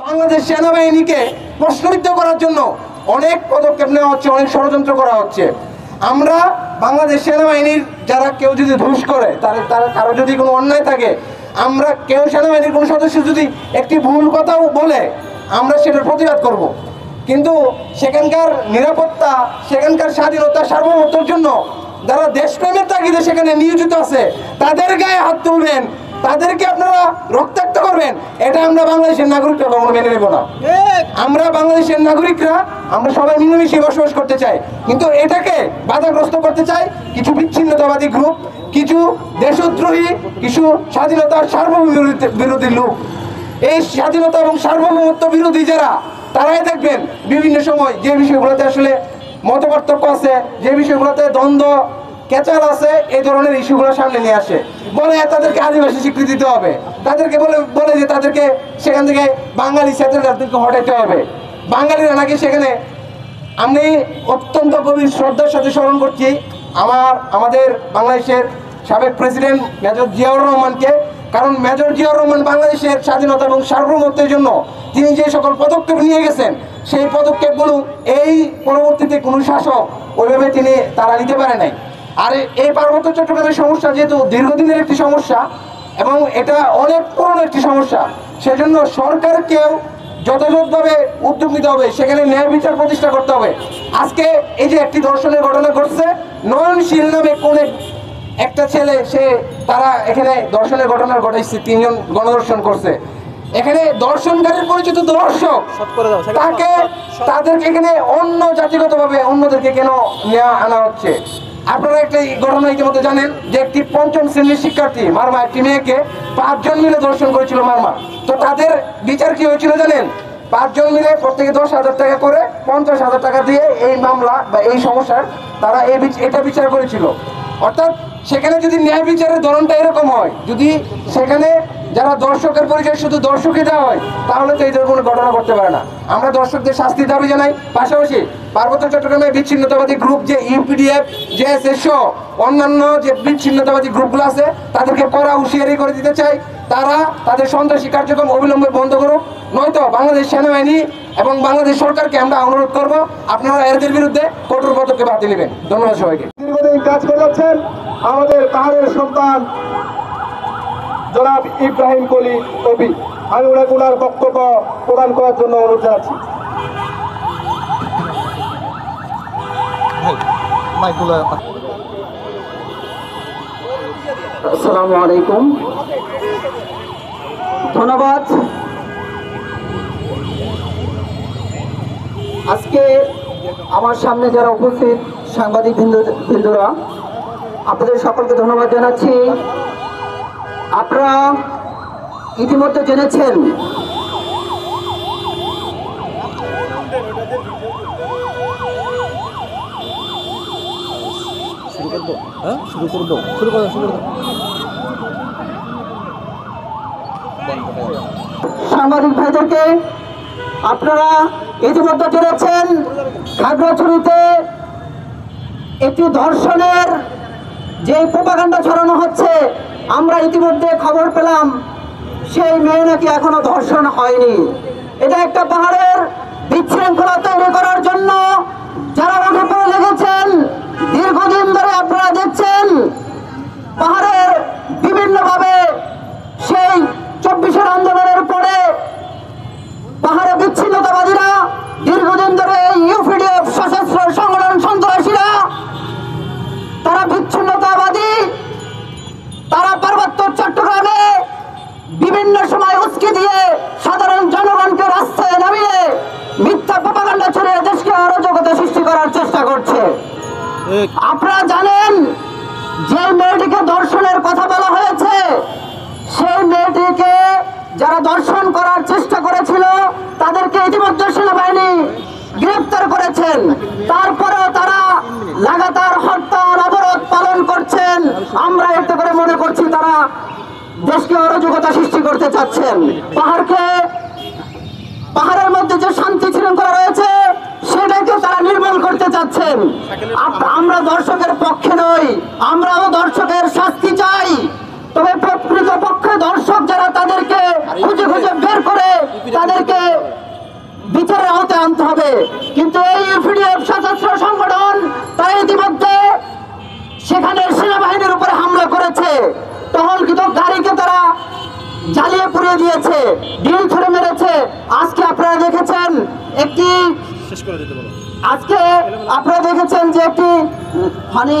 বাংলাদেশ সেনাবাহিনীকে প্রশ্নবিদ্ধ করার জন্য অনেক পদক্ষেপ নেওয়া হচ্ছে, অনেক ষড়যন্ত্র করা হচ্ছে। আমরা বাংলাদেশ সেনাবাহিনীর যারা কেউ যদি দোষ করে, তারা কারো যদি কোনো অন্যায় থাকে, আমরা কেউ সেনাবাহিনীর কোনো সদস্য যদি একটি ভুল কথাও বলে, আমরা সেটার প্রতিবাদ করব। কিন্তু সেখানকার নিরাপত্তা, সেখানকার স্বাধীনতা, সার্বভৌমত্বের জন্য যারা দেশপ্রেমের তাগিদে সেখানে নিয়োজিত আছে, তাদের গায়ে হাত তুলবেন, তাদেরকে আপনারা রক্তাক্ত করবেন, এটা আমরা বাংলাদেশের নাগরিকরা কখনো মেনে নেব না। আমরা বাংলাদেশের নাগরিকরা আমরা সবাই মিলেমিশে বসবাস করতে চাই, কিন্তু এটাকে বাধাগ্রস্ত করতে চাই কিছু বিচ্ছিন্নতাবাদী গ্রুপ, কিছু দেশদ্রোহী, কিছু স্বাধীনতার সার্বভৌম বিরোধী লোক। এই স্বাধীনতা এবং সার্বভৌমত্ব বিরোধী যারা, তারাই দেখবেন বিভিন্ন সময় যে বিষয়গুলোতে আসলে মতপার্থক্য আছে, যে বিষয়গুলোতে দ্বন্দ্ব কেচাল আছে, এই ধরনের ইস্যুগুলো সামনে নিয়ে আসে, বলে তাদেরকে আদিবাসী স্বীকৃতি দিতে হবে, তাদেরকে বলে যে তাদেরকে সেখান থেকে বাঙালি সেটেলদেরকে হটাইতে হবে। বাঙালিরা নাকি সেখানে, আমি অত্যন্ত গভীর শ্রদ্ধার সাথে স্মরণ করছি আমাদের বাংলাদেশের সাবেক প্রেসিডেন্ট মেজর জিয়াউর রহমানকে। কারণ মেজর জিয়াউর রহমান বাংলাদেশের স্বাধীনতা এবং সার্বভৌমত্বের জন্য তিনি যে সকল পদক্ষেপ নিয়ে গেছেন, সেই পদক্ষেপগুলো এই পরবর্তীতে কোনো শাসক ওইভাবে তারা নিতে পারে নাই। আর এই পার্বত্য চট্টগ্রামের সমস্যা যেহেতু দীর্ঘদিনের একটি সমস্যা এবং এটা অনেক পুরনো একটি সমস্যা, সেজন্য সরকারকেও যথাযথভাবে উদ্যোগ নিতে হবে, সেখানে ন্যায় বিচার প্রতিষ্ঠা করতে হবে। আজকে এই যে একটি ধর্ষণের ঘটনা ঘটছে, নয়নশীল নামে কোন একটা ছেলে, তারা এখানে ধর্ষণের ঘটনা ঘটাইছে, 3 জন গণধর্ষণ করছে। এখানে দর্শনকারীর পরিচিত দর্শক, তাদেরকে এখানে অন্য জাতিগতভাবে অন্যদেরকে কেন আনা হচ্ছে? আপনারা একটা ঘটনা ইতিমধ্যে জানেন যে একটি 5ম শ্রেণীর শিক্ষার্থী মারমা একটি মেয়েকে 5 জন মিলে ধর্ষণ করেছিল মারমা। তো তাদের বিচার কি হয়েছিল জানেন? 5 জন মিলে প্রত্যেকে 10,000 টাকা করে 50,000 টাকা দিয়ে এই মামলা বা এই সমস্যার তারা এটা বিচার করেছিল। অর্থাৎ সেখানে যদি ন্যায় বিচারের ধরনটা এরকম হয়, যদি সেখানে যারা দর্শকের পরিচয় শুধু দর্শকই দেওয়া হয়, তাহলে তো এই ধরনের কোনো ঘটনা করতে পারে না। আমরা দর্শকদের শাস্তি দাবি জানাই। পাশাপাশি পার্বত্য চট্টগ্রামে বিচ্ছিন্নতাবাদী গ্রুপ যে ইউপিডিএফ, জেএসএস সহ অন্যান্য যে বিচ্ছিন্নতাবাদী গ্রুপগুলো আছে, তাদেরকে কড়া হুঁশিয়ারি করে দিতে চাই, তারা তাদের সন্ত্রাসী কার্যক্রম অবিলম্বে বন্ধ করুক, নয়তো বাংলাদেশ সেনাবাহিনী এবং বাংলাদেশ সরকারকে আমরা অনুরোধ করব আপনারা এদের বিরুদ্ধে কঠোর পদক্ষেপ হাতে নেবেন। ধন্যবাদ সবাইকে। দীর্ঘদিন কাজ করে যাচ্ছেন আমাদের পাহাড়ের সন্তান জনাব ইব্রাহিম কলি কবি। আমি ওনার বক্তব্য প্রদান করার জন্য অনুরোধ জানাচ্ছি। আসসালামু আলাইকুম, ধন্যবাদ। আজকে আমার সামনে যারা উপস্থিত সাংবাদিক বৃন্দরা, আপনাদের সকলকে ধন্যবাদ জানাচ্ছি। আপনারা ইতিমধ্যে জেনেছেন সাংবাদিক ভাইদেরকে, আপনারা ইতিমধ্যে জেনেছেন খাগড়াছড়িতে একটি ধর্ষণের যে প্রোপাগান্ডা ছড়ানো হচ্ছে, আমরা ইতিমধ্যে খবর পেলাম সেই মেয়ে নাকি এখনো ধর্ষণ হয়নি। এটা একটা পাহাড়ের বিশৃঙ্খলা তৈরি করার জন্য যারা উঠে পড়ে লেগেছেন, দীর্ঘদিন ধরে আপনারা দেখছেন পাহাড়ের বিভিন্নভাবে সেই 24-এর আন্দোলনের পরে পাহাড়ে বিচ্ছিন্নতাবাদীরা দীর্ঘদিন ধরে ইউপিডিএফ সশস্ত্র সংগঠন সন্ত্রাসীরা, তারা বিচ্ছিন্নতাবাদী, তারা পার্বত্য চট্টগ্রামে বিভিন্ন সময় উস্কে দিয়ে সাধারণ জনগণকে রাস্তায় নামিয়ে মিথ্যা প্রোপাগান্ডা ছড়িয়ে দেশকে অরাজকতা সৃষ্টি করার চেষ্টা করছে। আপনারা জানেন যে মেয়েটিকে ধর্ষণের কথা বলা হয়েছে, সেই মেয়েটিকে যারা ধর্ষণ করার চেষ্টা করেছিল তাদেরকে ইতিমধ্যে সেনাবাহিনী গ্রেফতার করেছেন। তারপরেও তারা লাগাতার হরতাল অবরোধ পালন করছেন। আমরা এতে করে মনে করছি তারা দেশকে অরাজকতা সৃষ্টি করতে চাচ্ছেন। পাহাড়ের মধ্যে যে শান্তি শৃঙ্খলা রয়েছে সেটাকে তারা নির্মূল করতে চাচ্ছেন। আমরা দর্শকের পক্ষে নই, আমরাও দর্শকের শাস্তি চাই। তবে প্রকৃতপক্ষে দর্শক যারা, তাদেরকে খুঁজে খুঁজে বের করে তাদেরকে বিচারের আওতায় আনতে হবে। কিন্তু এই ইউপিডিএফ সশস্ত্র সংগঠন তারা ইতিমধ্যে সেখানে সেনাবাহিনীর উপরে হামলা করেছে, টহলকৃত গাড়িকে তারা জ্বালিয়ে পুড়িয়ে দিয়েছে, ডিল ছুড়ে মেরেছে। আজকে আপনারা দেখেছেন যে একটি মানে